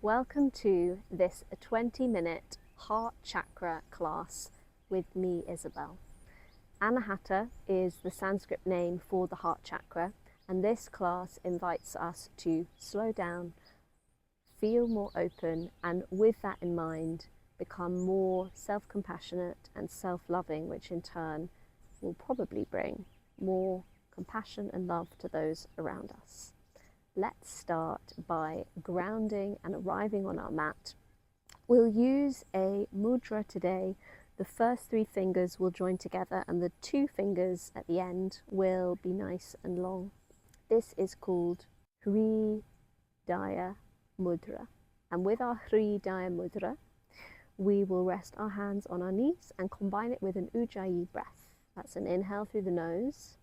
Welcome to this 20-minute heart chakra class with me, Isabel. Anahata is the Sanskrit name for the heart chakra, and this class invites us to slow down, feel more open, and with that in mind, become more self-compassionate and self-loving, which in turn will probably bring more compassion and love to those around us. Let's start by grounding and arriving on our mat. We'll use a mudra today. The first 3 fingers will join together and the 2 fingers at the end will be nice and long. This is called Hridaya Mudra. And with our Hridaya Mudra, we will rest our hands on our knees and combine it with an Ujjayi breath. That's an inhale through the nose,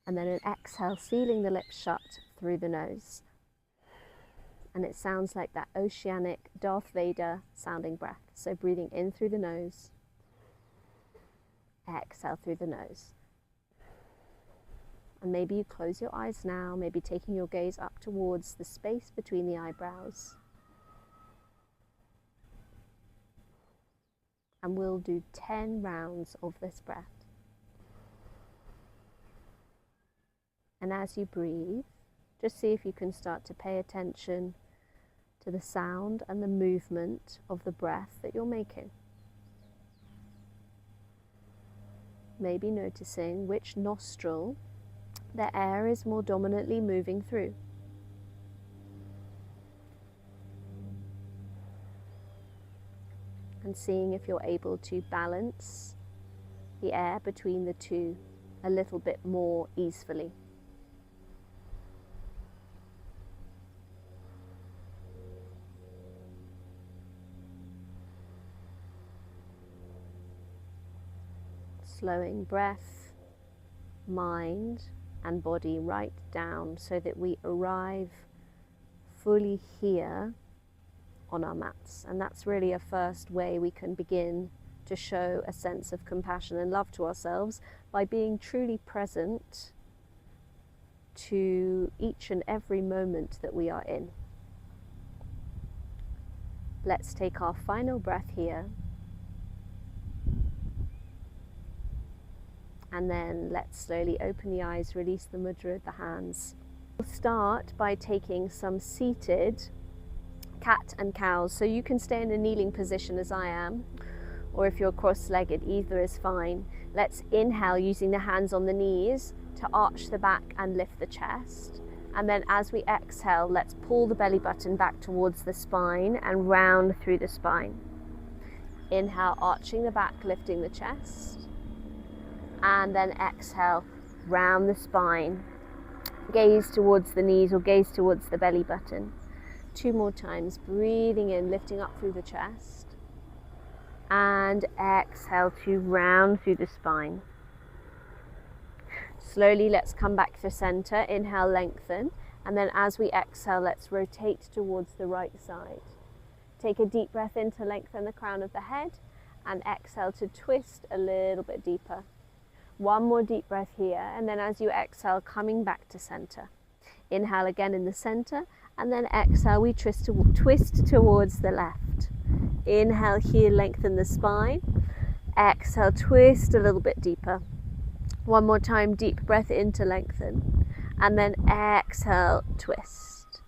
and then an exhale, sealing the lips shut through the nose. And it sounds like that oceanic Darth Vader sounding breath. So breathing in through the nose, exhale through the nose. And maybe you close your eyes now, maybe taking your gaze up towards the space between the eyebrows. And we'll do 10 rounds of this breath. And as you breathe, just see if you can start to pay attention to the sound and the movement of the breath that you're making. Maybe noticing which nostril the air is more dominantly moving through. And seeing if you're able to balance the air between the two a little bit more easily. Slowing breath, mind and body right down so that we arrive fully here on our mats. And that's really a first way we can begin to show a sense of compassion and love to ourselves, by being truly present to each and every moment that we are in. Let's take our final breath here. And then let's slowly open the eyes, release the mudra of the hands. We'll start by taking some seated cat and cows. So you can stay in a kneeling position as I am, or if you're cross-legged, either is fine. Let's inhale using the hands on the knees to arch the back and lift the chest. And then as we exhale, let's pull the belly button back towards the spine and round through the spine. Inhale, arching the back, lifting the chest. And then exhale, round the spine, gaze towards the knees or gaze towards the belly button. 2 more times, breathing in, lifting up through the chest, and exhale to round through the spine. Slowly let's come back to center, inhale, lengthen, and then as we exhale, let's rotate towards the right side. Take a deep breath in to lengthen the crown of the head, and exhale to twist a little bit deeper. 1 more deep breath here, and then as you exhale, coming back to center. Inhale again in the center, and then exhale, we twist towards the left. Inhale here, lengthen the spine. Exhale, twist a little bit deeper. 1 more time, deep breath in to lengthen, and then exhale, twist.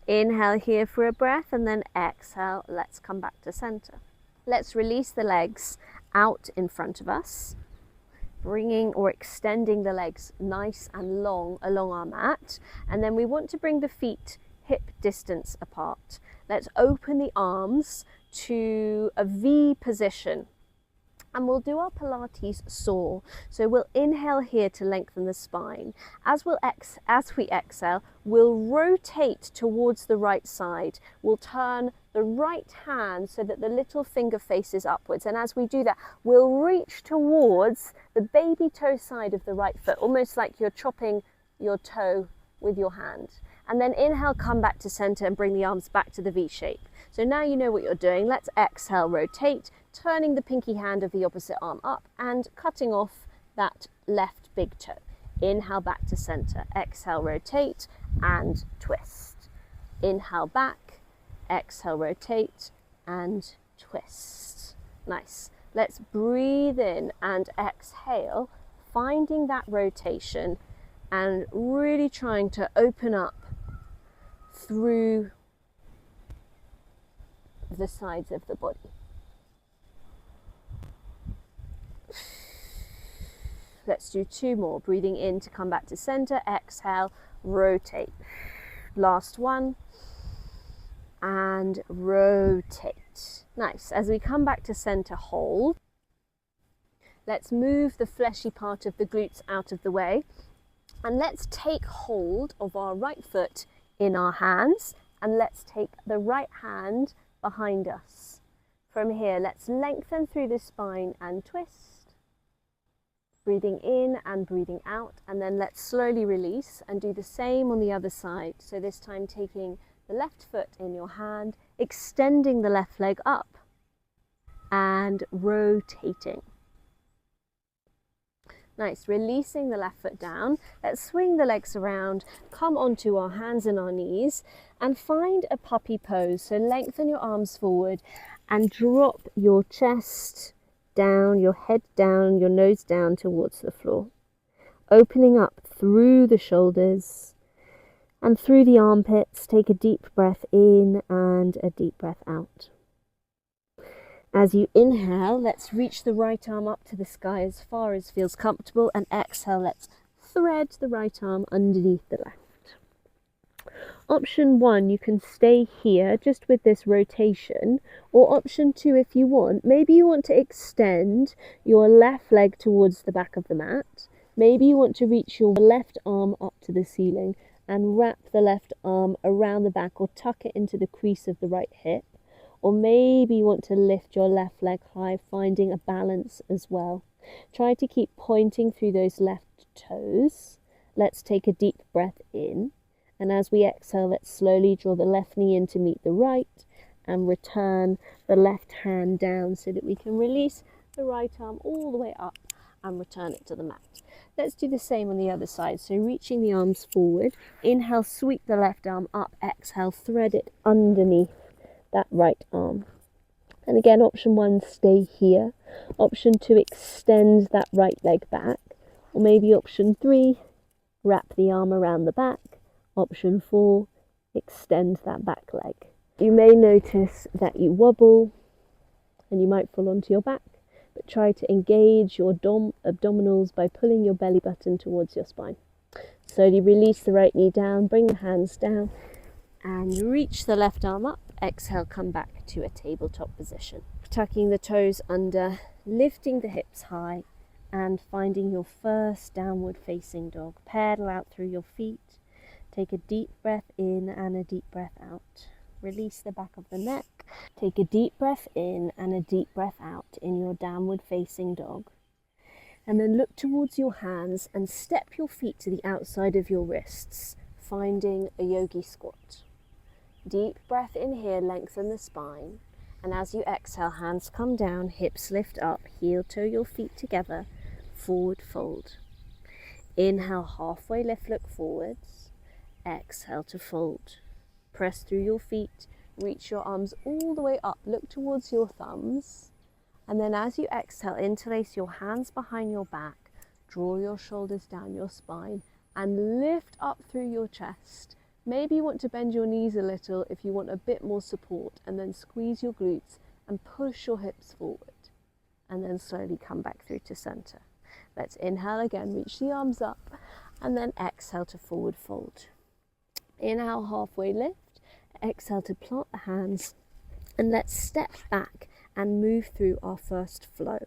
Inhale here for a breath, and then exhale, let's come back to center. Let's release the legs out in front of us, bringing or extending the legs nice and long along our mat. And then we want to bring the feet hip distance apart. Let's open the arms to a V position. And we'll do our Pilates saw. So we'll inhale here to lengthen the spine. As we exhale, we'll rotate towards the right side. We'll turn the right hand so that the little finger faces upwards. And as we do that, we'll reach towards the baby toe side of the right foot, almost like you're chopping your toe with your hand. And then inhale, come back to center and bring the arms back to the V shape. So now you know what you're doing. Let's exhale, rotate, turning the pinky hand of the opposite arm up and cutting off that left big toe. Inhale back to center, exhale, rotate and twist. Inhale back, Exhale, rotate and twist. Nice. Let's breathe in and exhale, finding that rotation and really trying to open up through the sides of the body. Let's do 2 more. Breathing in to come back to center. Exhale, rotate. Last one. And rotate. Nice. As we come back to center, hold. Let's move the fleshy part of the glutes out of the way. And let's take hold of our right foot in our hands. And let's take the right hand behind us. From here, let's lengthen through the spine and twist. Breathing in and breathing out, and then let's slowly release and do the same on the other side. So this time taking the left foot in your hand, extending the left leg up and rotating. Nice, releasing the left foot down. Let's swing the legs around, come onto our hands and our knees and find a puppy pose. So lengthen your arms forward and drop your chest down, your head down, your nose down towards the floor. Opening up through the shoulders and through the armpits. Take a deep breath in and a deep breath out. As you inhale, let's reach the right arm up to the sky as far as feels comfortable, and exhale, let's thread the right arm underneath the left. Option 1, you can stay here just with this rotation, or option 2, if you want, maybe you want to extend your left leg towards the back of the mat. Maybe you want to reach your left arm up to the ceiling and wrap the left arm around the back or tuck it into the crease of the right hip. Or maybe you want to lift your left leg high, finding a balance as well. Try to keep pointing through those left toes. Let's take a deep breath in. And as we exhale, let's slowly draw the left knee in to meet the right and return the left hand down so that we can release the right arm all the way up and return it to the mat. Let's do the same on the other side. So reaching the arms forward, inhale, sweep the left arm up, exhale, thread it underneath that right arm. And again, option 1, stay here. Option 2, extend that right leg back. Or maybe option 3, wrap the arm around the back. Option 4, extend that back leg. You may notice that you wobble and you might fall onto your back, but try to engage your abdominals by pulling your belly button towards your spine. Slowly release the right knee down, bring the hands down and reach the left arm up. Exhale, come back to a tabletop position. Tucking the toes under, lifting the hips high and finding your first downward facing dog. Pedal out through your feet. Take a deep breath in and a deep breath out. Release the back of the neck. Take a deep breath in and a deep breath out in your downward facing dog. And then look towards your hands and step your feet to the outside of your wrists, finding a yogi squat. Deep breath in here, lengthen the spine. And as you exhale, hands come down, hips lift up, heel toe your feet together, forward fold. Inhale, halfway lift, look forwards. Exhale to fold. Press through your feet, reach your arms all the way up, look towards your thumbs. And then as you exhale, interlace your hands behind your back, draw your shoulders down your spine and lift up through your chest. Maybe you want to bend your knees a little if you want a bit more support, and then squeeze your glutes and push your hips forward. And then slowly come back through to center. Let's inhale again, reach the arms up, and then exhale to forward fold. Inhale, halfway lift. Exhale to plant the hands, and let's step back and move through our first flow.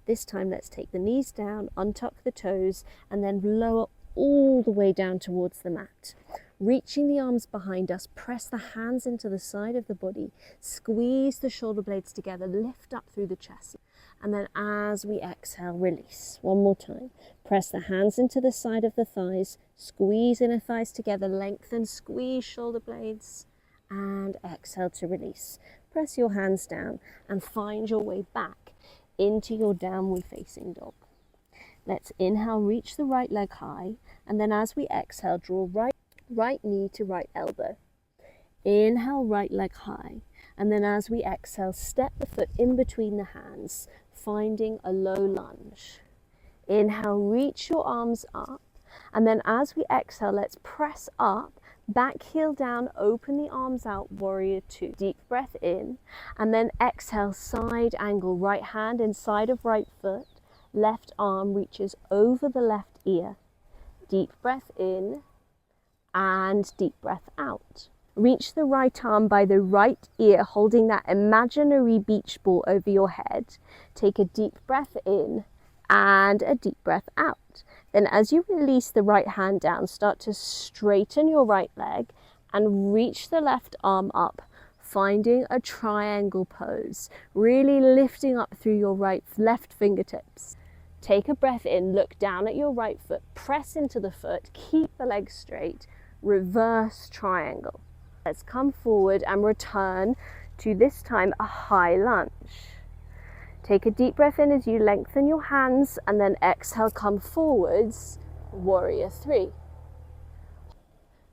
This time let's take the knees down, untuck the toes, and then lower all the way down towards the mat. Reaching the arms behind us, press the hands into the side of the body, squeeze the shoulder blades together, lift up through the chest. And then as we exhale, release. One more time. Press the hands into the side of the thighs, squeeze inner thighs together, lengthen, squeeze shoulder blades, and exhale to release. Press your hands down and find your way back into your downward facing dog. Let's inhale, reach the right leg high, and then as we exhale, draw right knee to right elbow. Inhale, right leg high. And then as we exhale, step the foot in between the hands, finding a low lunge. Inhale, reach your arms up. And then as we exhale, let's press up, back heel down, open the arms out, warrior two. Deep breath in, and then exhale, side angle, right hand inside of right foot, left arm reaches over the left ear. Deep breath in, and deep breath out. Reach the right arm by the right ear, holding that imaginary beach ball over your head. Take a deep breath in, and a deep breath out. Then as you release the right hand down, start to straighten your right leg and reach the left arm up, finding a triangle pose, really lifting up through your left fingertips. Take a breath in, look down at your right foot, press into the foot, keep the leg straight, reverse triangle. Let's come forward and return to this time a high lunge. Take a deep breath in as you lengthen your hands, and then exhale, come forwards, warrior three.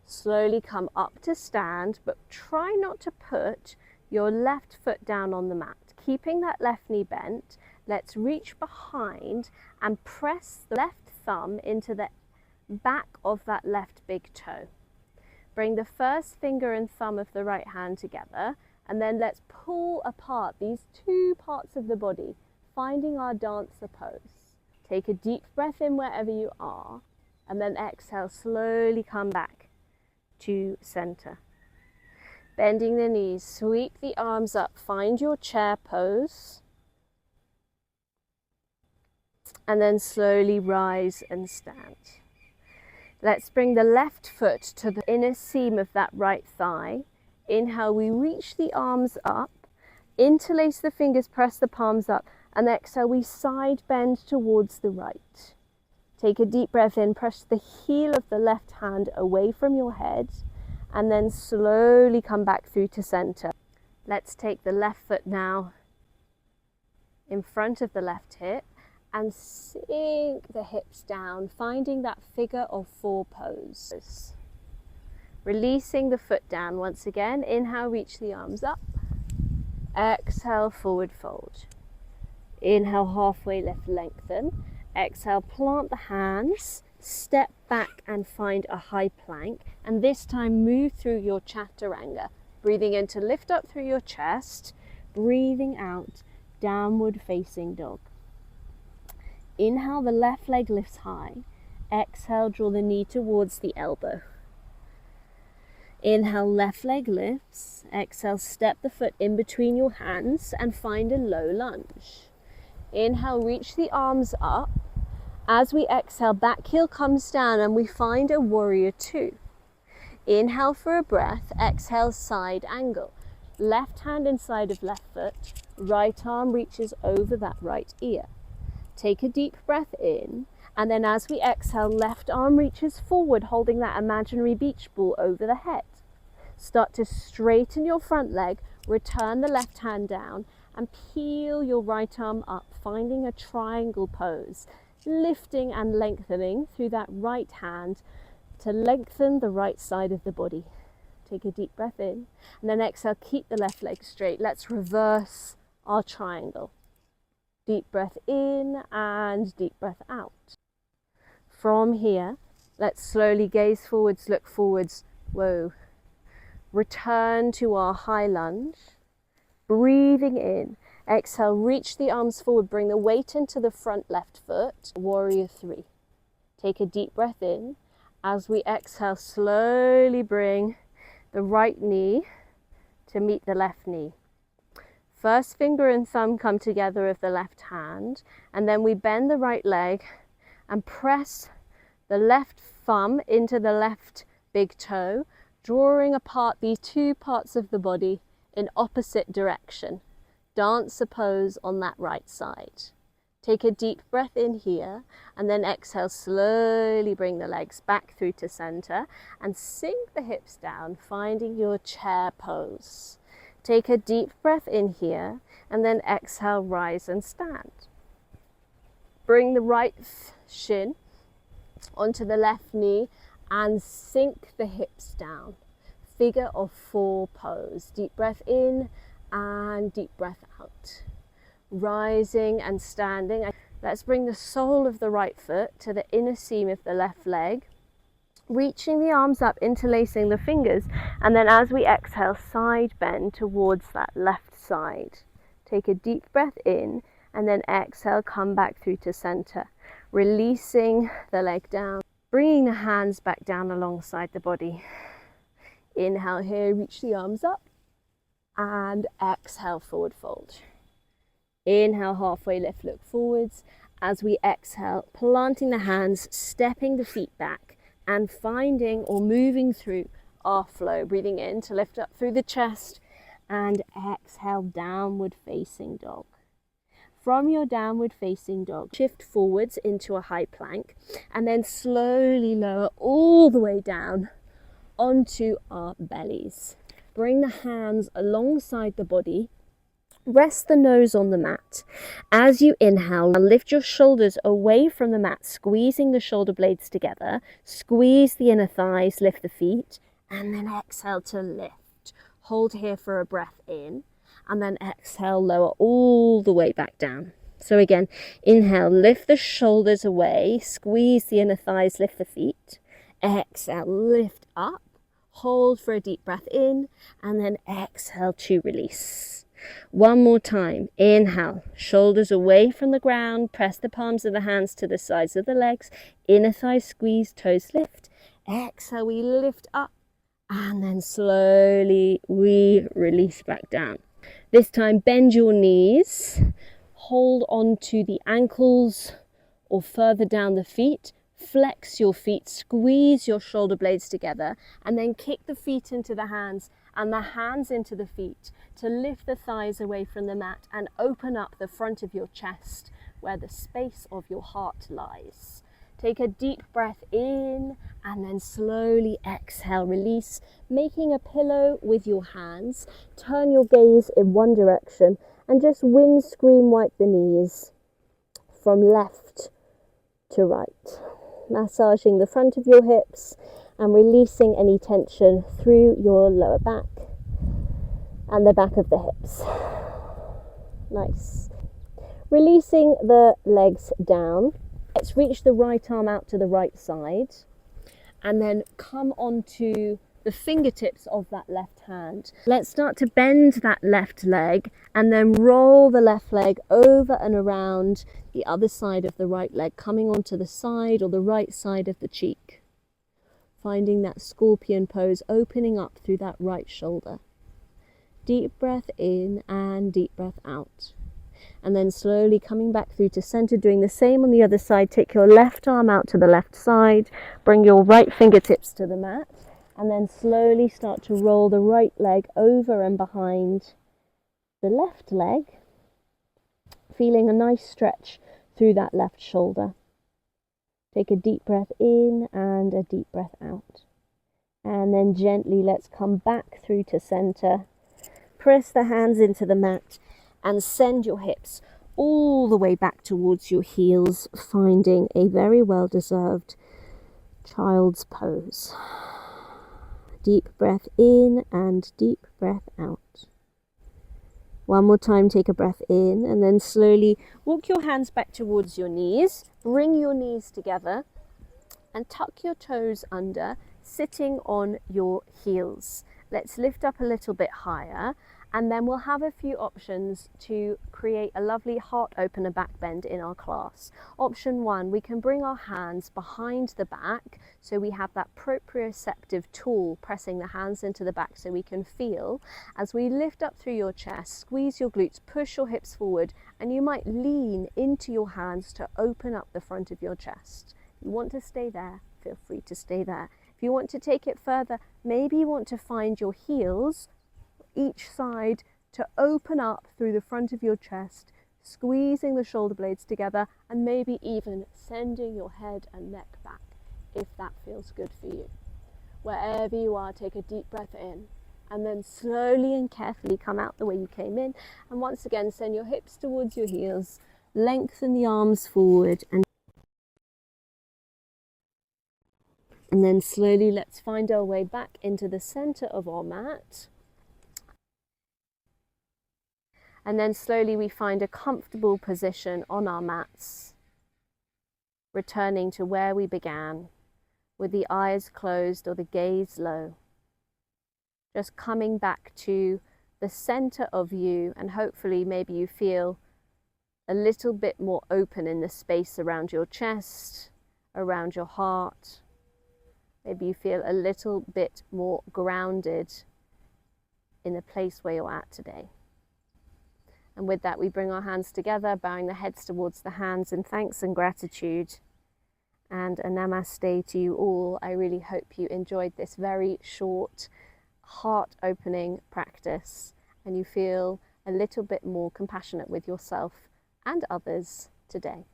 Slowly come up to stand, but try not to put your left foot down on the mat. Keeping that left knee bent, let's reach behind and press the left thumb into the back of that left big toe. Bring the first finger and thumb of the right hand together, and then let's pull apart these two parts of the body, finding our dancer pose. Take a deep breath in wherever you are, and then exhale, slowly come back to center. Bending the knees, sweep the arms up, find your chair pose, and then slowly rise and stand. Let's bring the left foot to the inner seam of that right thigh. Inhale, we reach the arms up, interlace the fingers, press the palms up, and exhale, we side bend towards the right. Take a deep breath in, press the heel of the left hand away from your head, and then slowly come back through to center. Let's take the left foot now in front of the left hip and sink the hips down, finding that figure of four pose. Releasing the foot down once again. Inhale, reach the arms up. Exhale, forward fold. Inhale, halfway lift, lengthen. Exhale, plant the hands, step back and find a high plank. And this time move through your chaturanga. Breathing in to lift up through your chest. Breathing out, downward facing dog. Inhale, the left leg lifts high. Exhale, draw the knee towards the elbow. Inhale, left leg lifts. Exhale, step the foot in between your hands and find a low lunge. Inhale, reach the arms up. As we exhale, back heel comes down and we find a warrior two. Inhale for a breath. Exhale, side angle. Left hand inside of left foot. Right arm reaches over that right ear. Take a deep breath in, and then as we exhale, left arm reaches forward, holding that imaginary beach ball over the head. Start to straighten your front leg, return the left hand down, and peel your right arm up, finding a triangle pose, lifting and lengthening through that right hand to lengthen the right side of the body. Take a deep breath in, and then exhale, keep the left leg straight. Let's reverse our triangle. Deep breath in and deep breath out. From here, let's slowly gaze forwards, look forwards. Whoa. Return to our high lunge. Breathing in. Exhale, reach the arms forward, bring the weight into the front left foot. Warrior three. Take a deep breath in. As we exhale, slowly bring the right knee to meet the left knee. First finger and thumb come together of the left hand, and then we bend the right leg and press the left thumb into the left big toe, drawing apart these two parts of the body in opposite direction. Dancer pose on that right side. Take a deep breath in here, and then exhale, slowly bring the legs back through to center and sink the hips down, finding your chair pose. Take a deep breath in here, and then exhale, rise and stand. Bring the right shin onto the left knee and sink the hips down. figure of four pose. Deep breath in and deep breath out. Rising and standing. Let's bring the sole of the right foot to the inner seam of the left leg. Reaching the arms up, interlacing the fingers, and then as we exhale, side bend towards that left side. Take a deep breath in and then exhale, come back through to center. Releasing the leg down, bringing the hands back down alongside the body. Inhale here, reach the arms up, and exhale, forward fold. Inhale, halfway lift, look forwards. As we exhale, planting the hands, stepping the feet back, and finding or moving through our flow. Breathing in to lift up through the chest, and exhale, downward facing dog. From your downward facing dog, shift forwards into a high plank, and then slowly lower all the way down onto our bellies. Bring the hands alongside the body. Rest the nose on the mat. As you inhale, lift your shoulders away from the mat, squeezing the shoulder blades together. Squeeze the inner thighs, lift the feet, and then exhale to lift. Hold here for a breath in, and then exhale, lower all the way back down. So again, inhale, lift the shoulders away, squeeze the inner thighs, lift the feet. Exhale, lift up, hold for a deep breath in, and then exhale to release. One more time. Inhale, shoulders away from the ground, press the palms of the hands to the sides of the legs, inner thighs squeeze, toes lift. Exhale, we lift up, and then slowly we release back down. This time, bend your knees, hold on to the ankles or further down the feet, flex your feet, squeeze your shoulder blades together, and then kick the feet into the hands and the hands into the feet to lift the thighs away from the mat and open up the front of your chest where the space of your heart lies. Take a deep breath in and then slowly exhale, release, making a pillow with your hands. Turn your gaze in one direction and just windscreen wipe the knees from left to right. Massaging the front of your hips and releasing any tension through your lower back and the back of the hips. Nice. Releasing the legs down. Let's reach the right arm out to the right side and then come onto the fingertips of that left hand. Let's start to bend that left leg and then roll the left leg over and around the other side of the right leg, coming onto the side or the right side of the cheek. Finding that scorpion pose, opening up through that right shoulder. Deep breath in and deep breath out. And then slowly coming back through to center, doing the same on the other side. Take your left arm out to the left side, bring your right fingertips to the mat, and then slowly start to roll the right leg over and behind the left leg, feeling a nice stretch through that left shoulder. Take a deep breath in and a deep breath out. And then gently let's come back through to center. Press the hands into the mat and send your hips all the way back towards your heels, finding a very well-deserved child's pose. Deep breath in and deep breath out. One more time, take a breath in and then slowly walk your hands back towards your knees. Bring your knees together and tuck your toes under, sitting on your heels. Let's lift up a little bit higher, and then we'll have a few options to create a lovely heart opener back bend in our class. Option 1, we can bring our hands behind the back, so we have that proprioceptive tool pressing the hands into the back so we can feel. As we lift up through your chest, squeeze your glutes, push your hips forward, and you might lean into your hands to open up the front of your chest. If you want to stay there, feel free to stay there. If you want to take it further, maybe you want to find your heels each side to open up through the front of your chest, squeezing the shoulder blades together, and maybe even sending your head and neck back if that feels good for you. Wherever you are, take a deep breath in and then slowly and carefully come out the way you came in, and once again send your hips towards your heels, lengthen the arms forward, and And then slowly let's find our way back into the center of our mat. And then slowly we find a comfortable position on our mats, returning to where we began, with the eyes closed or the gaze low. Just coming back to the center of you, and hopefully maybe you feel a little bit more open in the space around your chest, around your heart. Maybe you feel a little bit more grounded in the place where you're at today. And with that, we bring our hands together, bowing the heads towards the hands in thanks and gratitude. And a namaste to you all. I really hope you enjoyed this very short, heart-opening practice, and you feel a little bit more compassionate with yourself and others today.